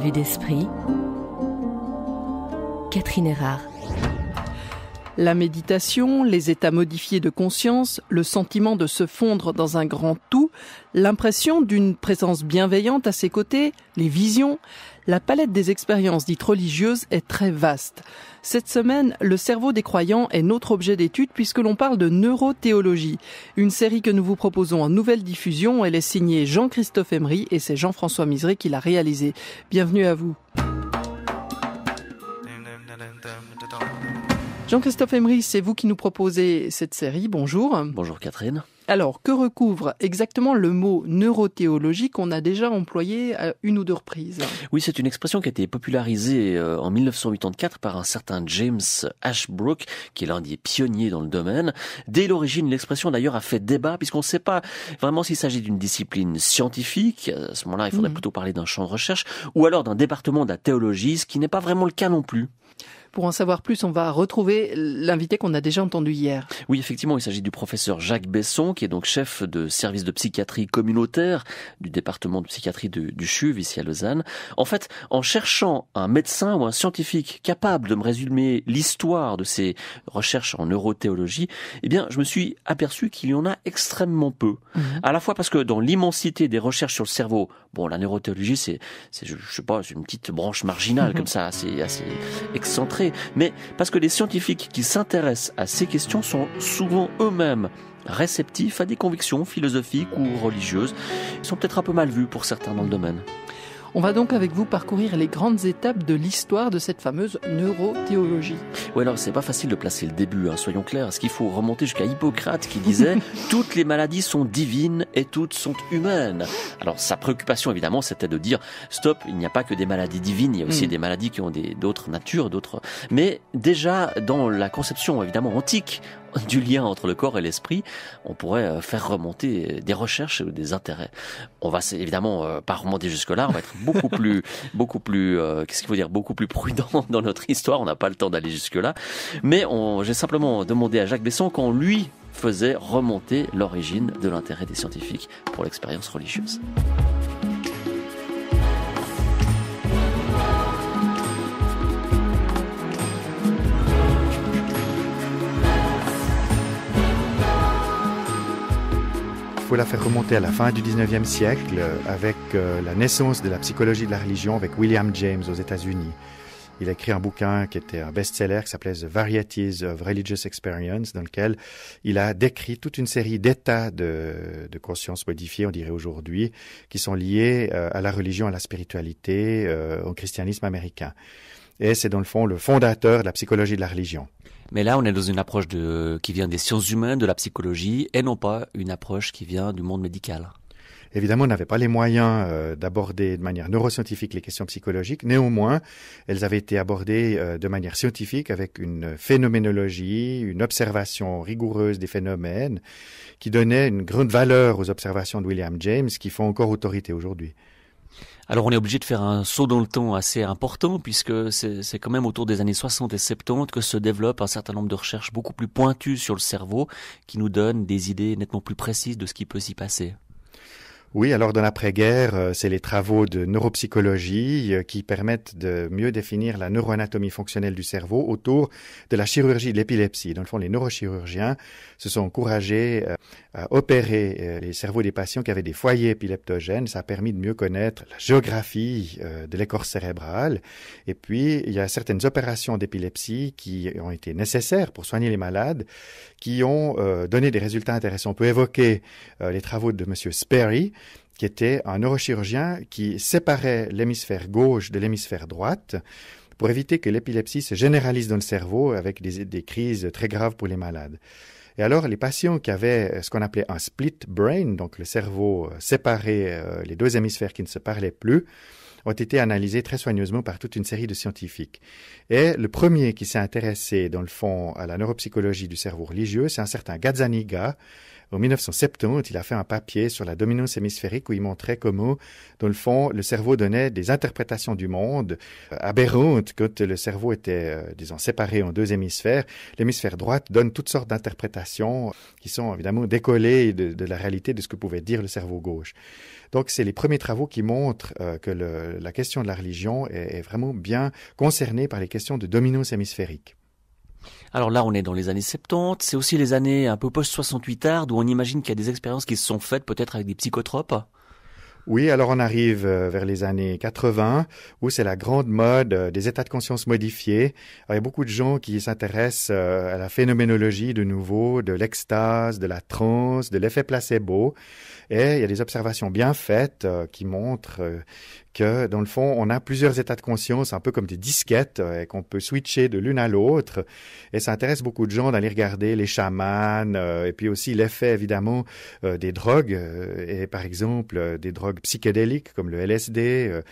Revue d'esprit, Catherine Erard. La méditation, les états modifiés de conscience, le sentiment de se fondre dans un grand tout, l'impression d'une présence bienveillante à ses côtés, les visions, la palette des expériences dites religieuses est très vaste. Cette semaine, le cerveau des croyants est notre objet d'étude puisque l'on parle de neurothéologie. Une série que nous vous proposons en nouvelle diffusion. Elle est signée Jean-Christophe Emery et c'est Jean-François Miseré qui l'a réalisée. Bienvenue à vous. Jean-Christophe Emery, c'est vous qui nous proposez cette série. Bonjour. Bonjour Catherine. Alors, que recouvre exactement le mot neurothéologie qu'on a déjà employé à une ou deux reprises? Oui, c'est une expression qui a été popularisée en 1984 par un certain James Ashbrook, qui est l'un des pionniers dans le domaine. Dès l'origine, l'expression d'ailleurs a fait débat, puisqu'on ne sait pas vraiment s'il s'agit d'une discipline scientifique. À ce moment-là, il faudrait plutôt parler d'un champ de recherche, ou alors d'un département de la théologie, ce qui n'est pas vraiment le cas non plus. Pour en savoir plus, on va retrouver l'invité qu'on a déjà entendu hier. Oui, effectivement, il s'agit du professeur Jacques Besson, qui est donc chef de service de psychiatrie communautaire du département de psychiatrie du CHUV, ici à Lausanne. En fait, en cherchant un médecin ou un scientifique capable de me résumer l'histoire de ces recherches en neurothéologie, eh bien, je me suis aperçu qu'il y en a extrêmement peu. À la fois parce que dans l'immensité des recherches sur le cerveau, bon, la neurothéologie, c'est je sais pas, c'est une petite branche marginale comme ça, assez excentrée. Mais parce que les scientifiques qui s'intéressent à ces questions sont souvent eux-mêmes réceptifs à des convictions philosophiques ou religieuses. Ils sont peut-être un peu mal vus pour certains dans le domaine. On va donc avec vous parcourir les grandes étapes de l'histoire de cette fameuse neurothéologie. Oui, alors c'est pas facile de placer le début, soyons clairs. Est-ce qu'il faut remonter jusqu'à Hippocrate qui disait « Toutes les maladies sont divines et toutes sont humaines ». Alors sa préoccupation évidemment c'était de dire « Stop, il n'y a pas que des maladies divines, il y a aussi des maladies qui ont d'autres natures, d'autres... » Mais déjà dans la conception évidemment antique du lien entre le corps et l'esprit, on pourrait faire remonter des recherches ou des intérêts. On va évidemment pas remonter jusque-là, on va être beaucoup plus, qu'est-ce qu'il faut dire, beaucoup plus prudent dans notre histoire. On n'a pas le temps d'aller jusque-là, mais j'ai simplement demandé à Jacques Besson qu'on lui faisait remonter l'origine de l'intérêt des scientifiques pour l'expérience religieuse. Il faut la faire remonter à la fin du 19e siècle avec la naissance de la psychologie de la religion avec William James aux États-Unis. Il a écrit un bouquin qui était un best-seller qui s'appelait The Varieties of Religious Experience, dans lequel il a décrit toute une série d'états de conscience modifiés, on dirait aujourd'hui, qui sont liés à la religion, à la spiritualité, au christianisme américain. Et c'est dans le fond le fondateur de la psychologie de la religion. Mais là, on est dans une approche qui vient des sciences humaines, de la psychologie, et non pas une approche qui vient du monde médical. Évidemment, on n'avait pas les moyens d'aborder de manière neuroscientifique les questions psychologiques. Néanmoins, elles avaient été abordées de manière scientifique avec une phénoménologie, une observation rigoureuse des phénomènes qui donnait une grande valeur aux observations de William James qui font encore autorité aujourd'hui. Alors on est obligé de faire un saut dans le temps assez important puisque c'est quand même autour des années 60 et 70 que se développe un certain nombre de recherches beaucoup plus pointues sur le cerveau qui nous donnent des idées nettement plus précises de ce qui peut s'y passer. Oui, alors dans l'après-guerre, c'est les travaux de neuropsychologie qui permettent de mieux définir la neuroanatomie fonctionnelle du cerveau autour de la chirurgie de l'épilepsie. Dans le fond, les neurochirurgiens se sont encouragés à opérer les cerveaux des patients qui avaient des foyers épileptogènes. Ça a permis de mieux connaître la géographie de l'écorce cérébrale. Et puis, il y a certaines opérations d'épilepsie qui ont été nécessaires pour soigner les malades, qui ont donné des résultats intéressants. On peut évoquer les travaux de Monsieur Sperry, qui était un neurochirurgien qui séparait l'hémisphère gauche de l'hémisphère droite pour éviter que l'épilepsie se généralise dans le cerveau avec des crises très graves pour les malades. Et alors, les patients qui avaient ce qu'on appelait un split brain, donc le cerveau séparé, les deux hémisphères qui ne se parlaient plus, ont été analysés très soigneusement par toute une série de scientifiques. Et le premier qui s'est intéressé, dans le fond, à la neuropsychologie du cerveau religieux, c'est un certain Gazzaniga, En 1970, il a fait un papier sur la dominance hémisphérique où il montrait comment, dans le fond, le cerveau donnait des interprétations du monde aberrantes quand le cerveau était, disons, séparé en deux hémisphères. L'hémisphère droit donne toutes sortes d'interprétations qui sont évidemment décollées de la réalité de ce que pouvait dire le cerveau gauche. Donc, c'est les premiers travaux qui montrent que la question de la religion est vraiment bien concernée par les questions de dominance hémisphérique. Alors là, on est dans les années 70, c'est aussi les années un peu post-68 hard, où on imagine qu'il y a des expériences qui se sont faites peut-être avec des psychotropes. Oui, alors on arrive vers les années 80, où c'est la grande mode des états de conscience modifiés. Alors, il y a beaucoup de gens qui s'intéressent à la phénoménologie de nouveau, de l'extase, de la transe, de l'effet placebo. Et il y a des observations bien faites qui montrent que, dans le fond, on a plusieurs états de conscience, un peu comme des disquettes, et qu'on peut switcher de l'une à l'autre. Et ça intéresse beaucoup de gens d'aller regarder les chamans, et puis aussi l'effet, évidemment, des drogues, et par exemple, des drogues psychédéliques comme le LSD.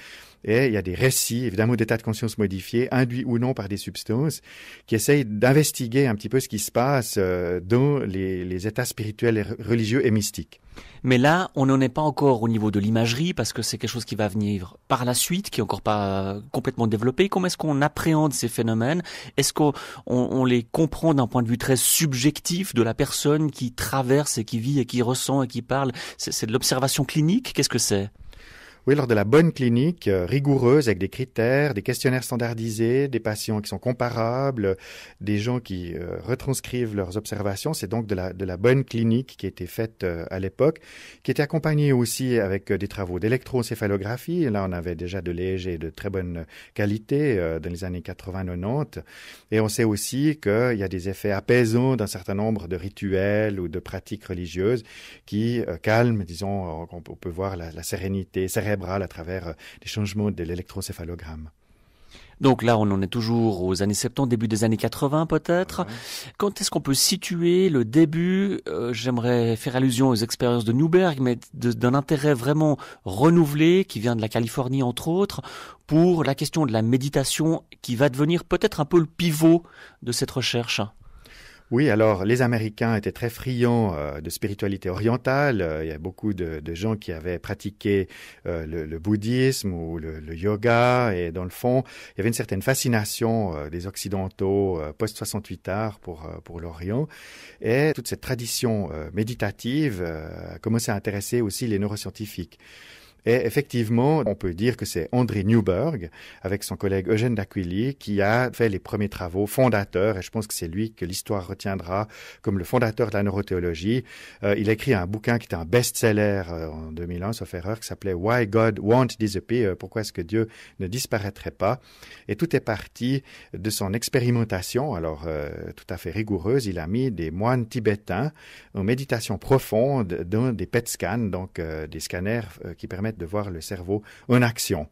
Et il y a des récits, évidemment, d'états de conscience modifiés, induits ou non par des substances, qui essayent d'investiguer un petit peu ce qui se passe dans les états spirituels, religieux et mystiques. Mais là, on n'en est pas encore au niveau de l'imagerie, parce que c'est quelque chose qui va venir par la suite, qui est encore pas complètement développé. Comment est-ce qu'on appréhende ces phénomènes? Est-ce qu'on les comprend d'un point de vue très subjectif de la personne qui traverse et qui vit et qui ressent et qui parle? C'est de l'observation clinique? Qu'est-ce que c'est? Oui, lors de la bonne clinique rigoureuse avec des critères, des questionnaires standardisés, des patients qui sont comparables, des gens qui retranscrivent leurs observations, c'est donc de la bonne clinique qui a été faite à l'époque, qui était accompagnée aussi avec des travaux d'électroencéphalographie. Là, on avait déjà de léger et de très bonne qualité dans les années 80-90. Et on sait aussi qu'il y a des effets apaisants d'un certain nombre de rituels ou de pratiques religieuses qui calment, disons, on peut voir la sérénité cérébrale à travers les changements de l'électrocéphalogramme. Donc là, on en est toujours aux années 70, début des années 80 peut-être. Ouais. Quand est-ce qu'on peut situer le début j'aimerais faire allusion aux expériences de Newberg, mais d'un intérêt vraiment renouvelé qui vient de la Californie entre autres, pour la question de la méditation qui va devenir peut-être un peu le pivot de cette recherche. Oui, alors les Américains étaient très friands de spiritualité orientale. Il y a beaucoup de gens qui avaient pratiqué le bouddhisme ou le yoga. Et dans le fond, il y avait une certaine fascination des Occidentaux post-68 art pour l'Orient. Et toute cette tradition méditative a commencé à intéresser aussi les neuroscientifiques. Et effectivement, on peut dire que c'est André Newberg, avec son collègue Eugène d'Aquili, qui a fait les premiers travaux fondateurs, et je pense que c'est lui que l'histoire retiendra comme le fondateur de la neurothéologie. Il a écrit un bouquin qui était un best-seller en 2001, sauf erreur, qui s'appelait « Why God Won't Disappear », pourquoi est-ce que Dieu ne disparaîtrait pas. Et tout est parti de son expérimentation, alors tout à fait rigoureuse. Il a mis des moines tibétains en méditation profonde dans des PET scans, donc des scanners qui permettent de voir le cerveau en action.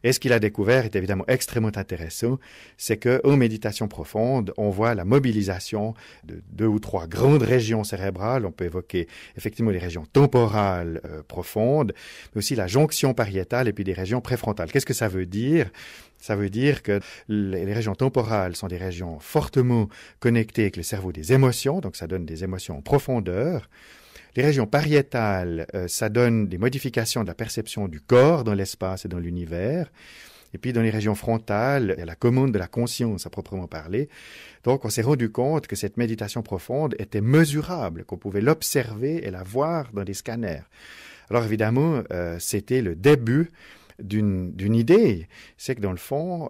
Et ce qu'il a découvert est évidemment extrêmement intéressant, c'est qu'en méditation profonde, on voit la mobilisation de 2 ou 3 grandes régions cérébrales. On peut évoquer effectivement les régions temporales profondes, mais aussi la jonction pariétale et puis des régions préfrontales. Qu'est-ce que ça veut dire? Ça veut dire que les régions temporales sont des régions fortement connectées avec le cerveau des émotions, donc ça donne des émotions en profondeur. Les régions pariétales, ça donne des modifications de la perception du corps dans l'espace et dans l'univers. Et puis dans les régions frontales, il y a la commande de la conscience à proprement parler. Donc on s'est rendu compte que cette méditation profonde était mesurable, qu'on pouvait l'observer et la voir dans des scanners. Alors évidemment, c'était le début d'une idée. C'est que dans le fond,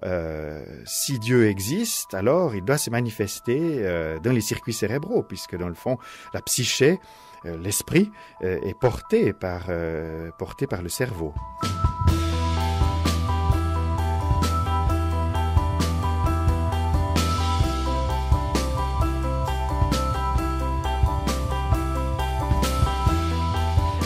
si Dieu existe, alors il doit se manifester dans les circuits cérébraux, puisque dans le fond, la psyché, l'esprit est porté par le cerveau.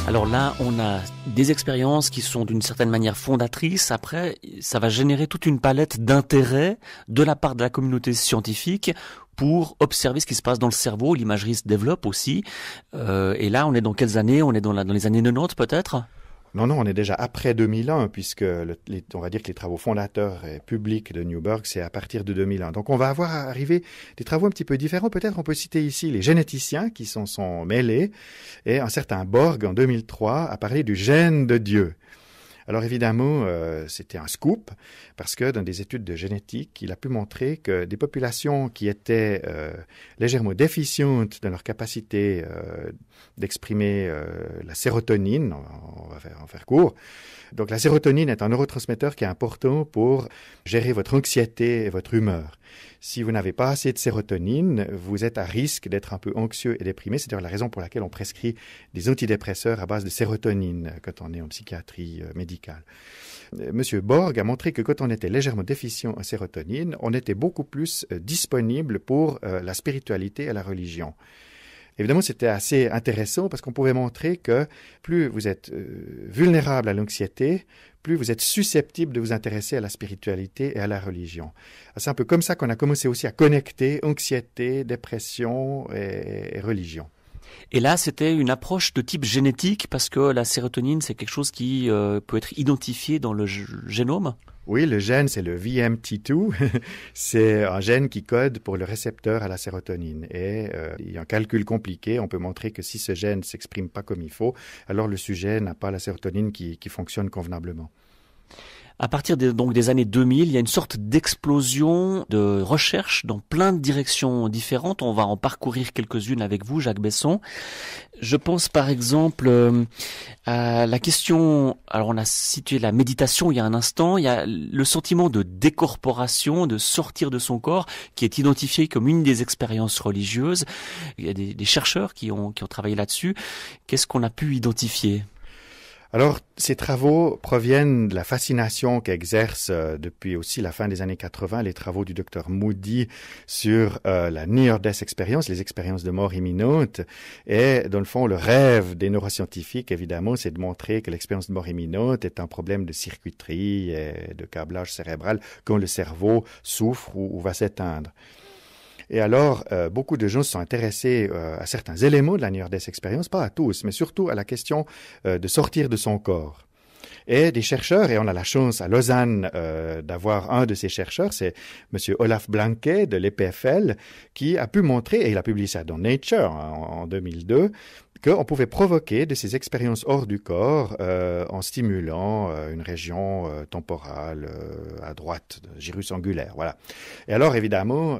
Alors là, on a des expériences qui sont d'une certaine manière fondatrices. Après, ça va générer toute une palette d'intérêts de la part de la communauté scientifique pour observer ce qui se passe dans le cerveau. L'imagerie se développe aussi. Et là, on est dans quelles années? On est dans les années 90 peut-être? Non, on est déjà après 2001, puisque on va dire que les travaux fondateurs et publics de Newberg, c'est à partir de 2001. Donc on va avoir arrivé des travaux un petit peu différents. Peut-être on peut citer ici les généticiens qui sont mêlés, et un certain Borg, en 2003, a parlé du gène de Dieu. Alors évidemment, c'était un scoop, parce que dans des études de génétique, il a pu montrer que des populations qui étaient légèrement déficientes dans leur capacité d'exprimer la sérotonine, on va en faire court. Donc la sérotonine est un neurotransmetteur qui est important pour gérer votre anxiété et votre humeur. Si vous n'avez pas assez de sérotonine, vous êtes à risque d'être un peu anxieux et déprimé. C'est d'ailleurs la raison pour laquelle on prescrit des antidépresseurs à base de sérotonine quand on est en psychiatrie médicale. Monsieur Borg a montré que quand on était légèrement déficient en sérotonine, on était beaucoup plus disponible pour la spiritualité et la religion. Évidemment, c'était assez intéressant parce qu'on pouvait montrer que plus vous êtes vulnérable à l'anxiété, plus vous êtes susceptible de vous intéresser à la spiritualité et à la religion. C'est un peu comme ça qu'on a commencé aussi à connecter anxiété, dépression et religion. Et là, c'était une approche de type génétique parce que la sérotonine, c'est quelque chose qui peut être identifié dans le génome. Oui, le gène, c'est le VMT2. C'est un gène qui code pour le récepteur à la sérotonine. Et il y a un calcul compliqué. On peut montrer que si ce gène ne s'exprime pas comme il faut, alors le sujet n'a pas la sérotonine qui fonctionne convenablement. À partir des années 2000, il y a une sorte d'explosion de recherche dans plein de directions différentes. On va en parcourir quelques-unes avec vous, Jacques Besson. Je pense par exemple à la question, alors on a situé la méditation il y a un instant, il y a le sentiment de décorporation, de sortir de son corps, qui est identifié comme une des expériences religieuses. Il y a des chercheurs qui ont travaillé là-dessus. Qu'est-ce qu'on a pu identifier ? Alors, ces travaux proviennent de la fascination qu'exercent depuis aussi la fin des années 80 les travaux du docteur Moody sur la near-death experience, les expériences de mort imminente. Et dans le fond, le rêve des neuroscientifiques, évidemment, c'est de montrer que l'expérience de mort imminente est un problème de circuiterie et de câblage cérébral quand le cerveau souffre ou va s'éteindre. Et alors, beaucoup de gens se sont intéressés à certains éléments de la near-death experience, pas à tous, mais surtout à la question de sortir de son corps. Et des chercheurs, et on a la chance à Lausanne d'avoir un de ces chercheurs, c'est M. Olaf Blanke de l'EPFL, qui a pu montrer, et il a publié ça dans Nature en 2002, qu'on pouvait provoquer de ces expériences hors du corps en stimulant une région temporale à droite, gyrus angulaire, voilà. Et alors, évidemment,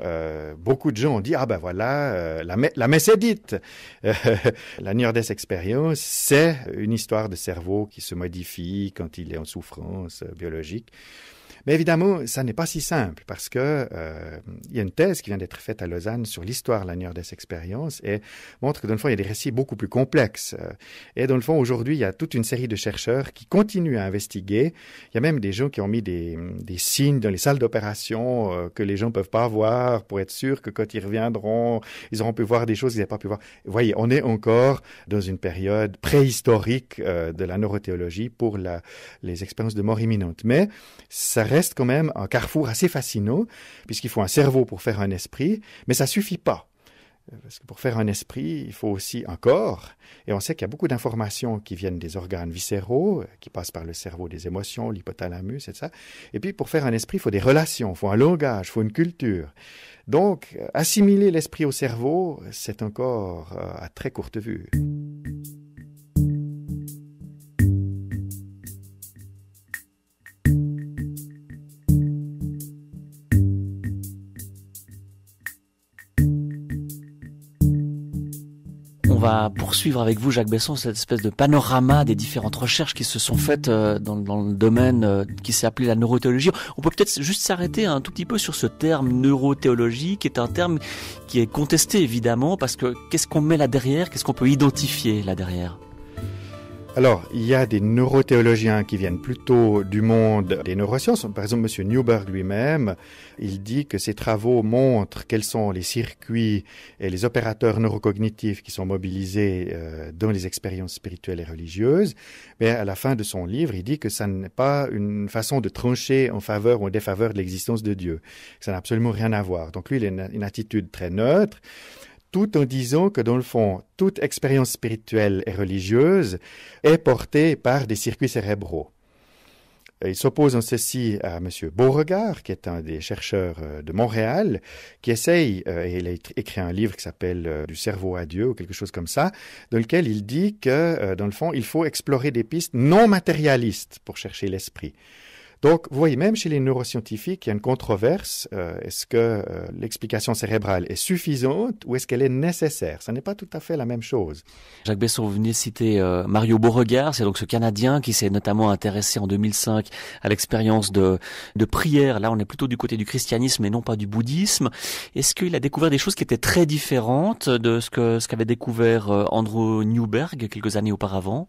beaucoup de gens ont dit, la messe est dite. La near-death experience, c'est une histoire de cerveau qui se modifie quand il est en souffrance biologique. Mais évidemment, ça n'est pas si simple parce que il y a une thèse qui vient d'être faite à Lausanne sur l'histoire de la near-death experience et montre que dans le fond, il y a des récits beaucoup plus complexes. Et dans le fond, aujourd'hui, il y a toute une série de chercheurs qui continuent à investiguer. Il y a même des gens qui ont mis des signes dans les salles d'opération que les gens ne peuvent pas voir pour être sûrs que quand ils reviendront, ils auront pu voir des choses qu'ils n'avaient pas pu voir. Vous voyez, on est encore dans une période préhistorique de la neurothéologie pour les expériences de mort imminente. Mais ça reste quand même un carrefour assez fascinant, puisqu'il faut un cerveau pour faire un esprit, mais ça suffit pas. Parce que pour faire un esprit, il faut aussi un corps, et on sait qu'il y a beaucoup d'informations qui viennent des organes viscéraux, qui passent par le cerveau, des émotions, l'hypothalamus, etc. Et puis pour faire un esprit, il faut des relations, il faut un langage, il faut une culture. Donc, assimiler l'esprit au cerveau, c'est encore à très courte vue. On va poursuivre avec vous, Jacques Besson, cette espèce de panorama des différentes recherches qui se sont faites dans le domaine qui s'est appelé la neurothéologie. On peut peut-être juste s'arrêter un tout petit peu sur ce terme neurothéologie, qui est un terme qui est contesté évidemment, parce que qu'est-ce qu'on met là derrière, qu'est-ce qu'on peut identifier là derrière ? Alors, il y a des neurothéologiens qui viennent plutôt du monde des neurosciences. Par exemple, M. Newberg lui-même, il dit que ses travaux montrent quels sont les circuits et les opérateurs neurocognitifs qui sont mobilisés dans les expériences spirituelles et religieuses. Mais à la fin de son livre, il dit que ça n'est pas une façon de trancher en faveur ou en défaveur de l'existence de Dieu. Ça n'a absolument rien à voir. Donc lui, il a une attitude très neutre. tout en disant que dans le fond, toute expérience spirituelle et religieuse est portée par des circuits cérébraux. Il s'oppose en ceci à M. Beauregard, qui est un des chercheurs de Montréal, qui essaye, et il a écrit un livre qui s'appelle « Du cerveau à Dieu » ou quelque chose comme ça, dans lequel il dit que, dans le fond, il faut explorer des pistes non matérialistes pour chercher l'esprit. Donc, vous voyez, même chez les neuroscientifiques, il y a une controverse. Est-ce que l'explication cérébrale est suffisante ou est-ce qu'elle est nécessaire? Ce n'est pas tout à fait la même chose. Jacques Besson, vous venez de citer Mario Beauregard, c'est donc ce Canadien qui s'est notamment intéressé en 2005 à l'expérience de prière. Là, on est plutôt du côté du christianisme et non pas du bouddhisme. Est-ce qu'il a découvert des choses qui étaient très différentes de ce qu'avait découvert Andrew Newberg quelques années auparavant?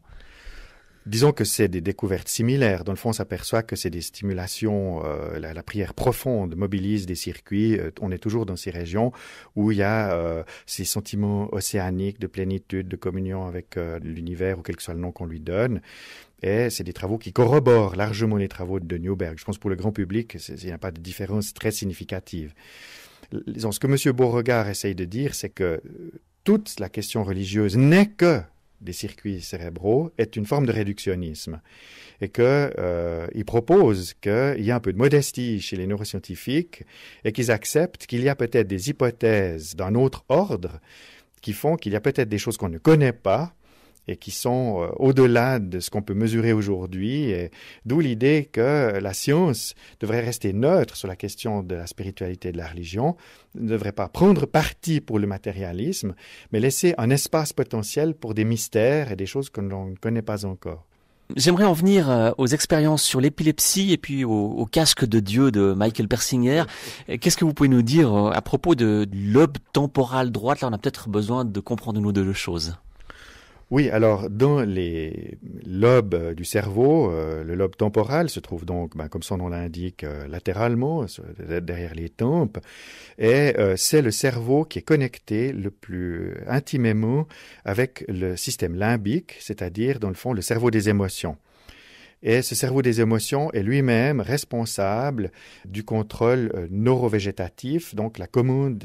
Disons que c'est des découvertes similaires. Dans le fond, on s'aperçoit que c'est des stimulations, la prière profonde mobilise des circuits. On est toujours dans ces régions où il y a ces sentiments océaniques de plénitude, de communion avec l'univers ou quel que soit le nom qu'on lui donne. Et c'est des travaux qui corroborent largement les travaux de Newberg. Je pense que pour le grand public, il n'y a pas de différence très significative. Disons, ce que M. Beauregard essaye de dire, c'est que toute la question religieuse n'est que des circuits cérébraux est une forme de réductionnisme et il propose qu'il y a un peu de modestie chez les neuroscientifiques et qu'ils acceptent qu'il y a peut-être des hypothèses d'un autre ordre qui font qu'il y a peut-être des choses qu'on ne connaît pas et qui sont au-delà de ce qu'on peut mesurer aujourd'hui, et d'où l'idée que la science devrait rester neutre sur la question de la spiritualité et de la religion, ne devrait pas prendre parti pour le matérialisme, mais laisser un espace potentiel pour des mystères et des choses que l'on ne connaît pas encore. J'aimerais en venir aux expériences sur l'épilepsie et puis au casque de Dieu de Michael Persinger. Qu'est-ce que vous pouvez nous dire à propos de lobe temporal droite? Là, on a peut-être besoin de comprendre une ou deux choses. Oui, alors dans les lobes du cerveau, le lobe temporal se trouve donc, comme son nom l'indique, latéralement, derrière les tempes, et c'est le cerveau qui est connecté le plus intimement avec le système limbique, c'est-à-dire, dans le fond, le cerveau des émotions. Et ce cerveau des émotions est lui-même responsable du contrôle neurovégétatif, donc la commande,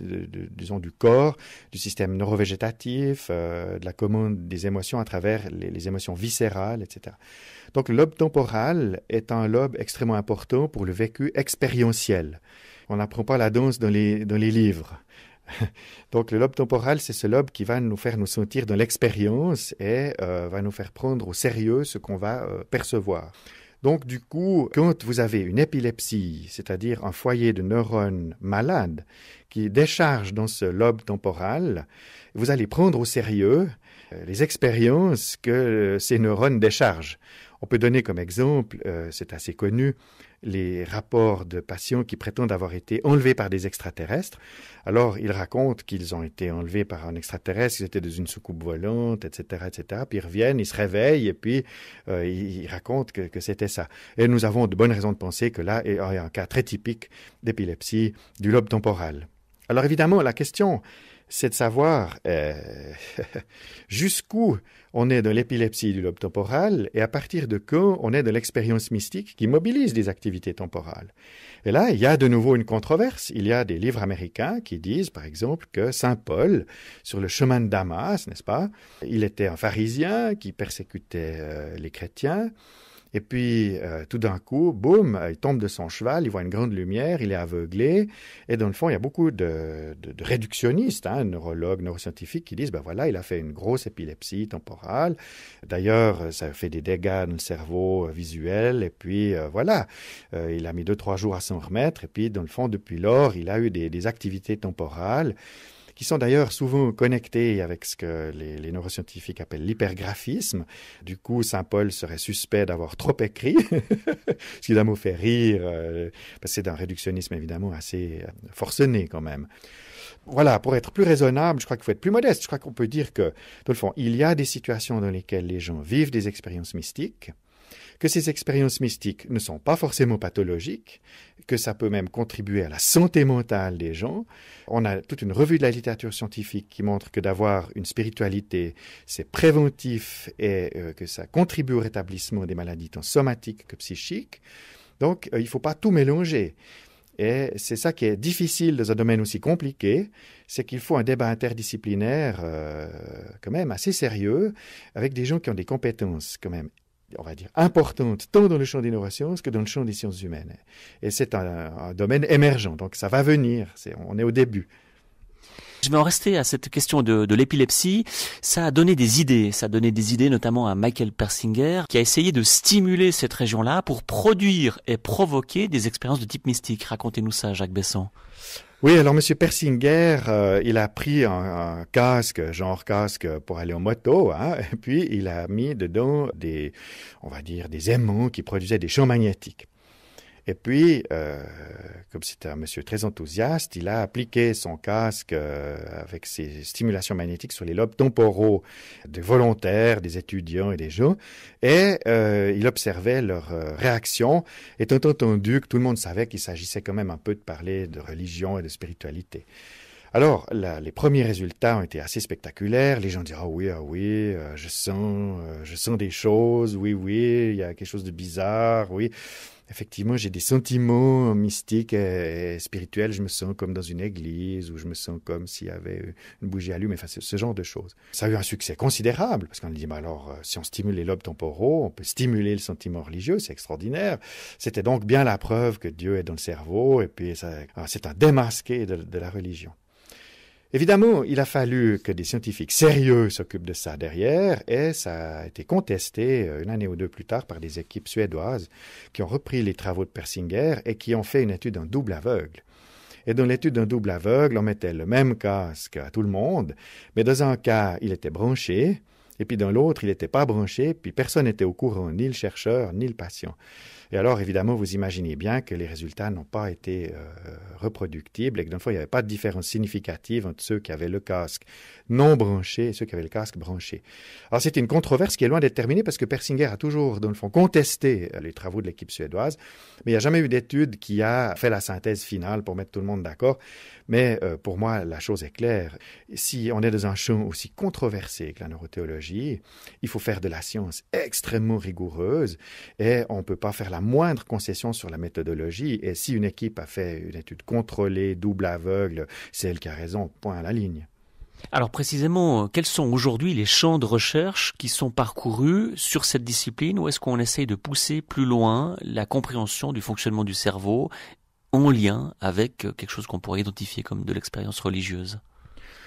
disons, du corps, du système neurovégétatif, de la commande des émotions à travers les émotions viscérales, etc. Donc le lobe temporal est un lobe extrêmement important pour le vécu expérientiel. On n'apprend pas la danse dans les livres. Donc le lobe temporal, c'est ce lobe qui va nous faire nous sentir dans l'expérience et va nous faire prendre au sérieux ce qu'on va percevoir. Donc du coup, quand vous avez une épilepsie, c'est-à-dire un foyer de neurones malades qui décharge dans ce lobe temporal, vous allez prendre au sérieux les expériences que ces neurones déchargent. On peut donner comme exemple, c'est assez connu, les rapports de patients qui prétendent avoir été enlevés par des extraterrestres. Alors, ils racontent qu'ils ont été enlevés par un extraterrestre, qu'ils étaient dans une soucoupe volante, etc., etc. Puis ils reviennent, ils se réveillent et puis ils racontent que c'était ça. Et nous avons de bonnes raisons de penser que là, il y a un cas très typique d'épilepsie du lobe temporal. Alors évidemment, la question, c'est de savoir jusqu'où on est dans l'épilepsie du lobe temporal et à partir de quand on est dans l'expérience mystique qui mobilise des activités temporales. Et là, il y a de nouveau une controverse. Il y a des livres américains qui disent, par exemple, que Saint Paul, sur le chemin de Damas, n'est-ce pas, il était un pharisien qui persécutait les chrétiens. Et puis, tout d'un coup, boum, il tombe de son cheval, il voit une grande lumière, il est aveuglé. Et dans le fond, il y a beaucoup de réductionnistes, neurologues, neuroscientifiques, qui disent, voilà, il a fait une grosse épilepsie temporale. D'ailleurs, ça fait des dégâts dans le cerveau visuel. Et puis, voilà, il a mis 2-3 jours à s'en remettre. Et puis, dans le fond, depuis lors, il a eu des activités temporales qui sont d'ailleurs souvent connectés avec ce que les neuroscientifiques appellent l'hypergraphisme. Du coup, Saint Paul serait suspect d'avoir trop écrit, ce qui m'a fait rire, parce que c'est un réductionnisme évidemment assez forcené quand même. Voilà, pour être plus raisonnable, je crois qu'il faut être plus modeste. Je crois qu'on peut dire que, dans le fond, il y a des situations dans lesquelles les gens vivent des expériences mystiques, que ces expériences mystiques ne sont pas forcément pathologiques, que ça peut même contribuer à la santé mentale des gens. On a toute une revue de la littérature scientifique qui montre que d'avoir une spiritualité, c'est préventif et que ça contribue au rétablissement des maladies tant somatiques que psychiques. Donc, il ne faut pas tout mélanger. Et c'est ça qui est difficile dans un domaine aussi compliqué, c'est qu'il faut un débat interdisciplinaire quand même assez sérieux, avec des gens qui ont des compétences quand même, on va dire, importantes, tant dans le champ des neurosciences que dans le champ des sciences humaines. Et c'est un domaine émergent, donc ça va venir, on est au début. Je vais en rester à cette question de l'épilepsie. Ça a donné des idées notamment à Michael Persinger, qui a essayé de stimuler cette région-là pour produire et provoquer des expériences de type mystique. Racontez-nous ça, Jacques Besson. Oui, alors Monsieur Persinger, il a pris un casque pour aller en moto, et puis il a mis dedans des aimants qui produisaient des champs magnétiques. Et puis, comme c'était un monsieur très enthousiaste, il a appliqué son casque avec ses stimulations magnétiques sur les lobes temporaux des volontaires, des étudiants et des gens, et il observait leurs réactions, étant entendu que tout le monde savait qu'il s'agissait quand même un peu de parler de religion et de spiritualité. Alors, les premiers résultats ont été assez spectaculaires. Les gens disent « Ah oui, je sens des choses, oui, il y a quelque chose de bizarre, oui. » Effectivement, j'ai des sentiments mystiques et spirituels. Je me sens comme dans une église, ou je me sens comme s'il y avait une bougie allumée. Enfin, ce genre de choses. Ça a eu un succès considérable, parce qu'on dit, si on stimule les lobes temporaux, on peut stimuler le sentiment religieux, c'est extraordinaire. C'était donc bien la preuve que Dieu est dans le cerveau, et puis c'est un démasqué de la religion. Évidemment, il a fallu que des scientifiques sérieux s'occupent de ça derrière, et ça a été contesté une année ou deux plus tard par des équipes suédoises qui ont repris les travaux de Persinger et qui ont fait une étude en double aveugle. Et dans l'étude en double aveugle, on mettait le même casque à tout le monde, mais dans un cas, il était branché, et puis dans l'autre, il n'était pas branché, puis personne n'était au courant, ni le chercheur, ni le patient. Et alors, évidemment, vous imaginez bien que les résultats n'ont pas été reproductibles et que, dans le fond, il n'y avait pas de différence significative entre ceux qui avaient le casque non branché et ceux qui avaient le casque branché. Alors, c'était une controverse qui est loin d'être terminée parce que Persinger a toujours, dans le fond, contesté les travaux de l'équipe suédoise, mais il n'y a jamais eu d'étude qui a fait la synthèse finale pour mettre tout le monde d'accord. Mais pour moi, la chose est claire. Si on est dans un champ aussi controversé que la neurothéologie, il faut faire de la science extrêmement rigoureuse et on ne peut pas faire la moindre concession sur la méthodologie. Et si une équipe a fait une étude contrôlée, double aveugle, c'est elle qui a raison, point à la ligne. Alors précisément, quels sont aujourd'hui les champs de recherche qui sont parcourus sur cette discipline, ou est-ce qu'on essaye de pousser plus loin la compréhension du fonctionnement du cerveau en lien avec quelque chose qu'on pourrait identifier comme de l'expérience religieuse?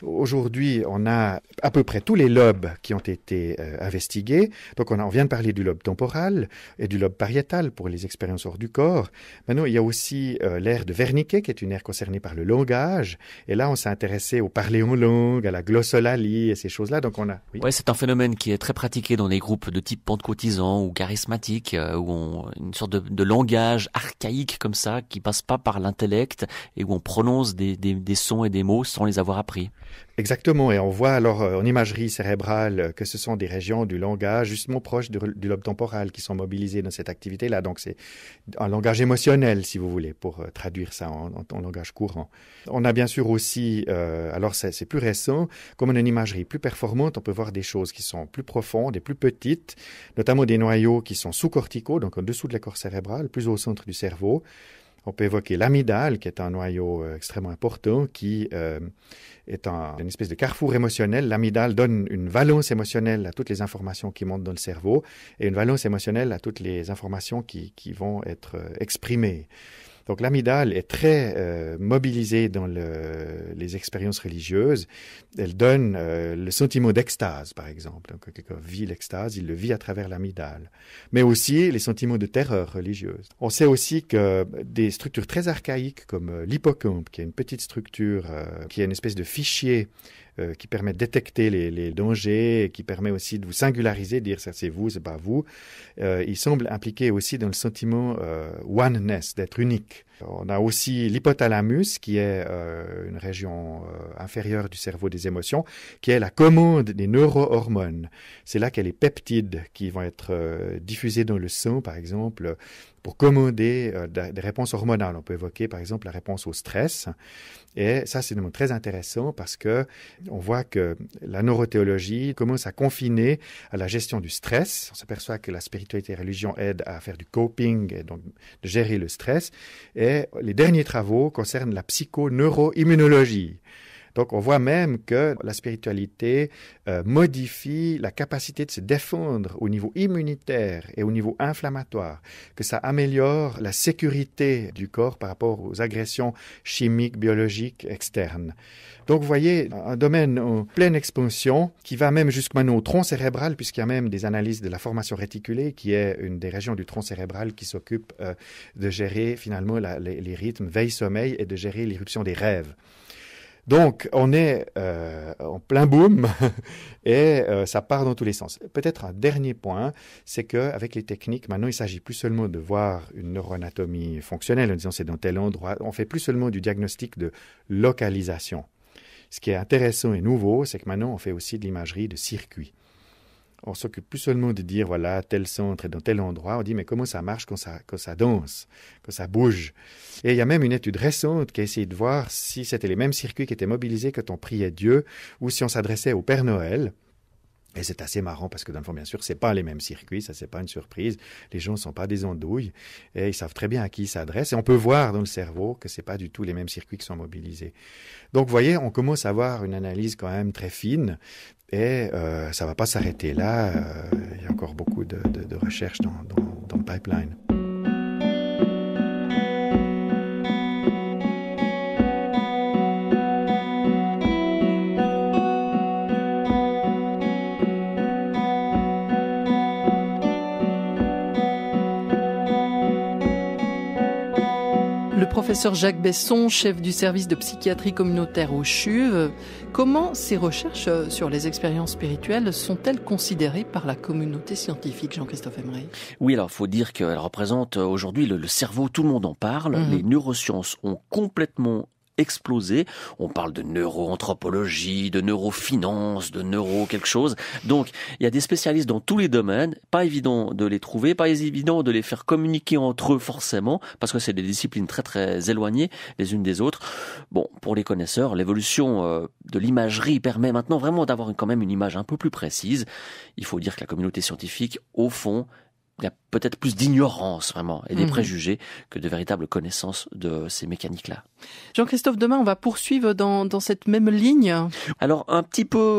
Aujourd'hui, on a à peu près tous les lobes qui ont été investigués. Donc, on vient de parler du lobe temporal et du lobe pariétal pour les expériences hors du corps. Maintenant, il y a aussi l'aire de Wernicke, qui est une aire concernée par le langage. Et là, on s'est intéressé au parler en langue, à la glossolalie et ces choses-là. Donc, Oui. Ouais, c'est un phénomène qui est très pratiqué dans les groupes de type pentecôtisant ou charismatique, où une sorte de langage archaïque comme ça, qui passe pas par l'intellect et où on prononce des sons et des mots sans les avoir appris. Exactement, et on voit alors en imagerie cérébrale que ce sont des régions du langage justement proches du lobe temporal qui sont mobilisées dans cette activité-là. Donc c'est un langage émotionnel, si vous voulez, pour traduire ça en langage courant. On a bien sûr aussi, alors c'est plus récent, comme on a une imagerie plus performante, on peut voir des choses qui sont plus profondes et plus petites, notamment des noyaux qui sont sous-corticaux, donc en dessous de l'écorce cérébrale, plus au centre du cerveau. On peut évoquer l'amygdale, qui est un noyau extrêmement important, qui est une espèce de carrefour émotionnel. L'amygdale donne une valence émotionnelle à toutes les informations qui montent dans le cerveau et une valence émotionnelle à toutes les informations qui vont être exprimées. Donc l'amygdale est très mobilisée dans les expériences religieuses. Elle donne le sentiment d'extase, par exemple. Donc, quand quelqu'un vit l'extase, il le vit à travers l'amygdale. Mais aussi les sentiments de terreur religieuse. On sait aussi que des structures très archaïques comme l'hippocampe, qui est une petite structure, qui est une espèce de fichier qui permet de détecter les dangers, qui permet aussi de vous singulariser, de dire ça c'est vous, c'est pas vous. Il semble impliqué aussi dans le sentiment oneness, d'être unique. On a aussi l'hypothalamus, qui est une région inférieure du cerveau des émotions, qui est la commande des neurohormones. C'est là qu'il y a les peptides qui vont être diffusés dans le sang, par exemple, pour commander des réponses hormonales. On peut évoquer par exemple la réponse au stress. Et ça, c'est très intéressant parce que on voit que la neurothéologie commence à confiner à la gestion du stress. On s'aperçoit que la spiritualité et la religion aident à faire du coping et donc de gérer le stress. Et les derniers travaux concernent la psychoneuroimmunologie. Donc, on voit même que la spiritualité modifie la capacité de se défendre au niveau immunitaire et au niveau inflammatoire, que ça améliore la sécurité du corps par rapport aux agressions chimiques, biologiques externes. Donc, vous voyez, un domaine en pleine expansion qui va même jusqu'à maintenant au tronc cérébral, puisqu'il y a même des analyses de la formation réticulée, qui est une des régions du tronc cérébral qui s'occupe de gérer finalement les rythmes veille-sommeil et de gérer l'irruption des rêves. Donc, on est en plein boom et ça part dans tous les sens. Peut-être un dernier point, c'est qu'avec les techniques, maintenant, il ne s'agit plus seulement de voir une neuroanatomie fonctionnelle en disant c'est dans tel endroit. On fait plus seulement du diagnostic de localisation. Ce qui est intéressant et nouveau, c'est que maintenant, on fait aussi de l'imagerie de circuits. On s'occupe plus seulement de dire, voilà, tel centre est dans tel endroit. On dit, mais comment ça marche quand ça danse, quand ça bouge? Et il y a même une étude récente qui a essayé de voir si c'était les mêmes circuits qui étaient mobilisés quand on priait Dieu ou si on s'adressait au Père Noël. Et c'est assez marrant parce que dans le fond, bien sûr, c'est pas les mêmes circuits, ça c'est pas une surprise. Les gens ne sont pas des andouilles et ils savent très bien à qui ils s'adressent. Et on peut voir dans le cerveau que c'est pas du tout les mêmes circuits qui sont mobilisés. Donc, vous voyez, on commence à avoir une analyse quand même très fine et ça va pas s'arrêter là. Il y a encore beaucoup de recherches dans le pipeline. Le professeur Jacques Besson, chef du service de psychiatrie communautaire au CHUV, comment ces recherches sur les expériences spirituelles sont-elles considérées par la communauté scientifique, Jean-Christophe Emery? Oui, alors il faut dire qu'elle représente aujourd'hui le cerveau, tout le monde en parle. Les neurosciences ont complètement explosé. On parle de neuroanthropologie, de neurofinance, de neuro quelque chose. Donc, il y a des spécialistes dans tous les domaines. Pas évident de les trouver, pas évident de les faire communiquer entre eux forcément, parce que c'est des disciplines très très éloignées les unes des autres. Bon, pour les connaisseurs, l'évolution de l'imagerie permet maintenant vraiment d'avoir quand même une image un peu plus précise. Il faut dire que la communauté scientifique, au fond, il y a peut-être plus d'ignorance vraiment et des préjugés que de véritables connaissances de ces mécaniques-là. Jean-Christophe, demain on va poursuivre dans cette même ligne. Alors on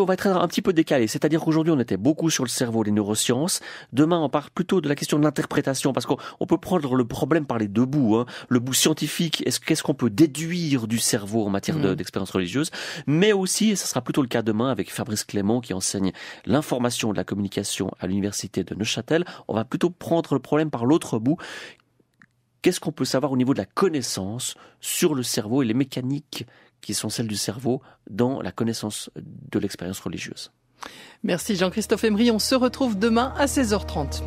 va être un petit peu décalé, c'est-à-dire qu'aujourd'hui on était beaucoup sur le cerveau, les neurosciences. Demain on parle plutôt de la question de l'interprétation parce qu'on peut prendre le problème par les deux bouts. Hein. Le bout scientifique, qu'est-ce qu'on peut déduire du cerveau en matière d'expérience religieuse, mais aussi, et ce sera plutôt le cas demain avec Fabrice Clément qui enseigne l'information de la communication à l'université de Neuchâtel, on va plutôt prendre le problème par l'autre bout. Qu'est-ce qu'on peut savoir au niveau de la connaissance sur le cerveau et les mécaniques qui sont celles du cerveau dans la connaissance de l'expérience religieuse? Merci Jean-Christophe Emery, on se retrouve demain à 16h30.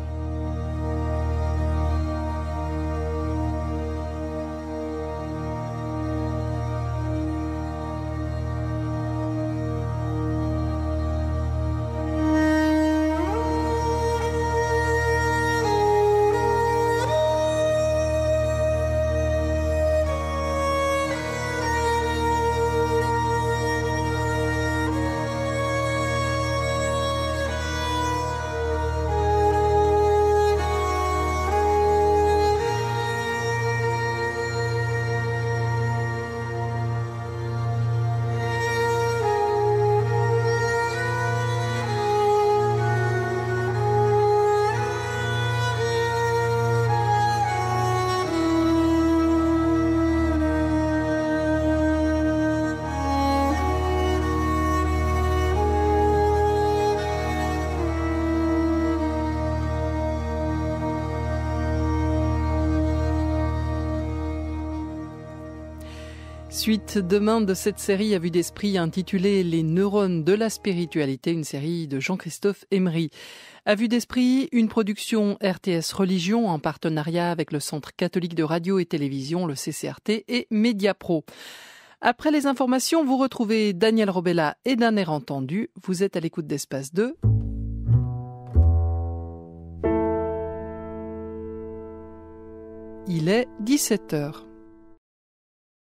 Suite demain de cette série à vue d'esprit intitulée Les neurones de la spiritualité, une série de Jean-Christophe Emery. À vue d'esprit, une production RTS Religion en partenariat avec le Centre catholique de radio et télévision, le CCRT et Mediapro. Après les informations, vous retrouvez Daniel Robella et d'un air entendu. Vous êtes à l'écoute d'Espace 2. Il est 17h.